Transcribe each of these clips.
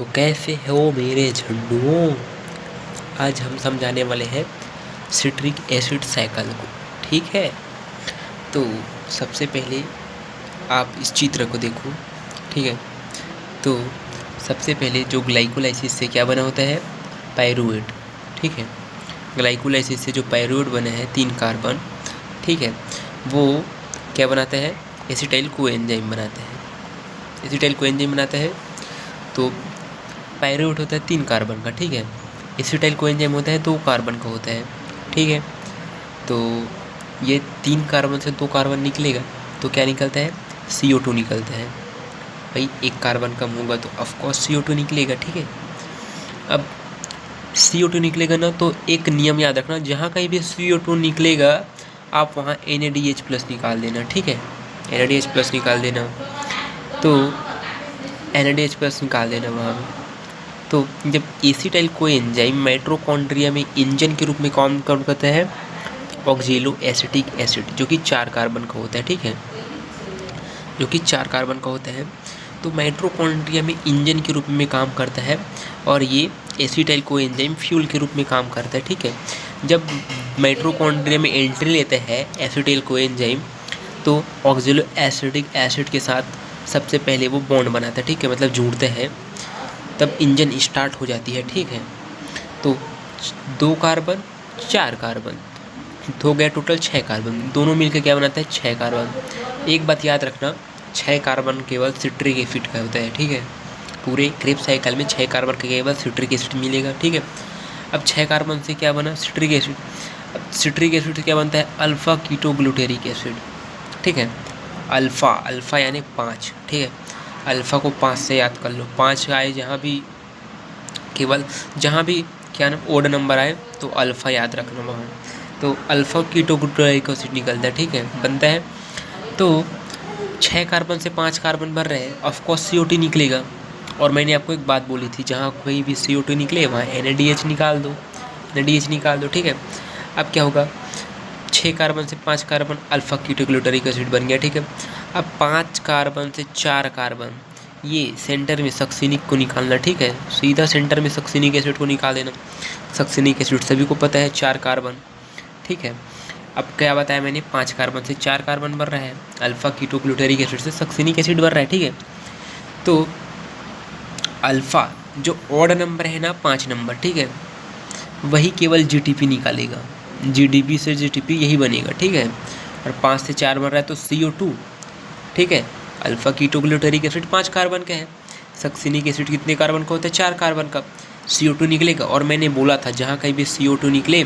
तो कैसे हो मेरे झंडुओं। आज हम समझाने वाले हैं सिट्रिक एसिड साइकिल को। ठीक है, तो सबसे पहले आप इस चित्र को देखो। ठीक है, तो सबसे पहले जो ग्लाइकोलाइसिस से क्या बना होता है, पायरुवेट। ठीक है, ग्लाइकोलाइसिस से जो पायरुवेट बना है 3 कार्बन, ठीक है, वो क्या बनाता है, एसिटाइल कोएंजाइम बनाता है। एसिटाइल कोएंजाइम बनाता है तो पायरुवेट होता है 3 कार्बन का। ठीक है, एसिटाइल कोएंजाइम होता है 2 कार्बन का होता है। ठीक है, तो ये 3 कार्बन से 2 कार्बन निकलेगा तो क्या निकलता है, CO2 निकलता है। भाई 1 कार्बन कम होगा तो ऑफकोर्स CO2 निकलेगा। ठीक है, अब CO2 निकलेगा ना, तो एक नियम याद रखना, जहाँ कहीं भी CO2 निकलेगा आप वहाँ NADH+ निकाल देना। ठीक है, NADH+ निकाल देना, तो NADH+ निकाल देना वहाँ पे। तो जब एसिटाइल कोएंजाइम माइटोकॉन्ड्रिया में इंजन के रूप में काम करता है, ऑक्जेलो एसिटिक एसिड जो कि 4 कार्बन का होता है। ठीक है, जो कि 4 कार्बन का होता है, तो माइटोकॉन्ड्रिया में इंजन के रूप में काम करता है और ये एसिटाइल कोएंजाइम फ्यूल के रूप में काम करता है। ठीक है, जब माइटोकॉन्ड्रिया में एंट्री लेता है एसिटाइल कोएंजाइम, तो ऑक्जेलो एसिटिक एसिड के साथ सबसे पहले वो बॉन्ड बनाता है। ठीक है, मतलब जुड़ते हैं, तब इंजन स्टार्ट हो जाती है। ठीक है, तो 2 कार्बन 4 कार्बन हो गया, टोटल 6 कार्बन, दोनों मिलकर क्या बनाता है, 6 कार्बन। एक बात याद रखना, 6 कार्बन केवल सिट्रिक एसिड का होता है। ठीक है, पूरे क्रेब्स साइकिल में 6 कार्बन का केवल सिट्रिक एसिड मिलेगा। ठीक है, अब 6 कार्बन से क्या बना, सिट्रिक एसिड। अब सिट्रिक एसिड से क्या बनता है, अल्फा कीटोग्लूटेरिक एसिड। ठीक है, अल्फ़ा यानी 5। ठीक है, अल्फ़ा को 5 से याद कर लो, 5 आए जहाँ भी, केवल जहाँ भी क्या नाम ओड नंबर आए तो अल्फ़ा याद रखना वहाँ, तो अल्फ़ा कीटोग्लूटेरिक एसिड निकलता है। ठीक है, बनता है, तो 6 कार्बन से 5 कार्बन बन रहे हैं, ऑफकोर्स CO2 निकलेगा। और मैंने आपको एक बात बोली थी, जहाँ कोई भी CO2 निकले वहाँ NADH निकाल दो, NADH निकाल दो। ठीक है, अब क्या होगा, 6 कार्बन से 5 कार्बन अल्फ़ा कीटोग्लूटेरिक एसिड बन गया। ठीक है, अब 5 कार्बन से 4 कार्बन, ये सेंटर में सक्सिनिक को निकालना। ठीक है, सीधा सेंटर में सक्सिनिक एसिड को निकाल देना। सक्सिनिक एसिड सभी को पता है 4 कार्बन। ठीक है, अब क्या बताया मैंने, 5 कार्बन से 4 कार्बन बन रहा है, अल्फ़ा कीटोग्लूटेरिक एसिड से सक्सिनिक एसिड बन रहा है। ठीक है, तो अल्फ़ा जो ऑड नंबर है ना, 5 नंबर, ठीक है, वही केवल GTP निकालेगा, GDP से GTP यही बनेगा। ठीक है, और 5 से 4 बन रहा है तो CO2। ठीक है, अल्फ़ा कीटोग्लूटेरिक एसिड 5 कार्बन का है, सक्सिनिक एसिड कितने कार्बन का होता है, 4 कार्बन का, CO2 निकलेगा। और मैंने बोला था जहाँ कहीं भी CO2 निकले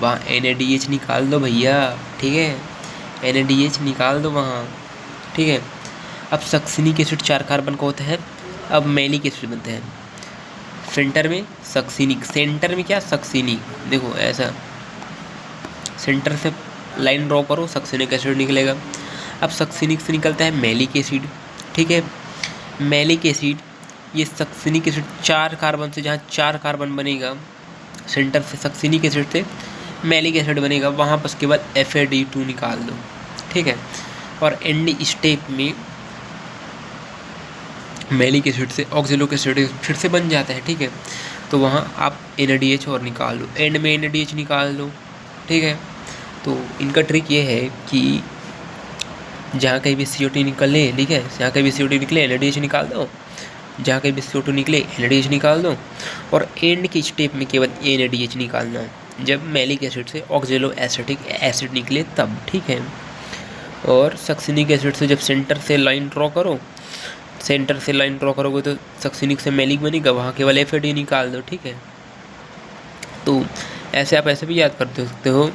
वहाँ NADH निकाल दो भैया। ठीक है, NADH निकाल दो वहाँ। ठीक है, अब सक्सिनिक एसिड 4 कार्बन का होता है, अब मैलिक एसिड बनते हैं, सेंटर में सक्सिनिक, सेंटर में क्या, सक्सिनिक, देखो ऐसा सेंटर से लाइन ड्रॉ करो, सक्सिनिक एसिड निकलेगा। अब सक्सिनिक से निकलता है मैलिक एसिड। ठीक है, मैलिक एसिड, ये सक्सिनिक एसिड 4 कार्बन से, जहाँ 4 कार्बन बनेगा सेंटर से सक्सिनिक एसिड से मैलिक एसिड बनेगा, वहाँ बस केवल FAD2 निकाल दो। ठीक है, और एंड स्टेप में मैलिक एसिड से ऑक्जेलिक एसिड फिर से बन जाता है। ठीक है, तो वहाँ आप NADH और निकाल लो, एंड में NADH निकाल लो। ठीक है, तो इनका ट्रिक ये है कि जहाँ कहीं भी CO2 निकले, ठीक है, जहाँ कहीं भी CO2 निकले NADH निकाल दो, जहाँ कहीं भी CO2 निकले NADH निकाल दो, और एंड के स्टेप में केवल NADH निकालना जब मैलिक एसिड से ऑक्जेलो एसिटिक एसिड निकले तब। ठीक है, और सक्सिनिक एसिड से जब सेंटर से लाइन ड्रॉ करो, सेंटर से लाइन ड्रॉ करोगे तो सक्सिनिक से मैलिक बनेगा, वहाँ केवल FAD निकाल दो। ठीक है, तो ऐसे आप ऐसे भी याद कर सकते हो,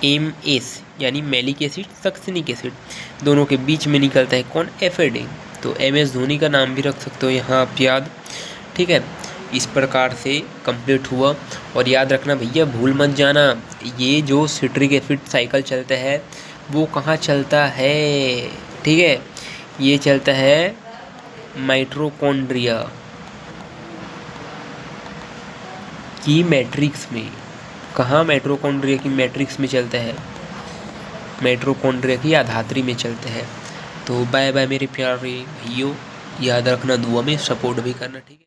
MS यानी मैलिक एसिड सक्सिनिक एसिड, दोनों के बीच में निकलता है कौन, FAD, तो MS धोनी का नाम भी रख सकते हो यहाँ आप याद। ठीक है, इस प्रकार से कंप्लीट हुआ। और याद रखना भैया, भूल मत जाना, ये जो सिट्रिक एसिड साइकिल चलता है वो कहाँ चलता है, ठीक है, ये चलता है माइटोकॉन्ड्रिया की मैट्रिक्स में। कहाँ, माइटोकॉन्ड्रिया की मैट्रिक्स में चलता है, माइटोकॉन्ड्रिया की आधात्री में चलता है। तो बाय बाय मेरे प्यारे भाइयों, याद रखना, दुआ में सपोर्ट भी करना। ठीक है।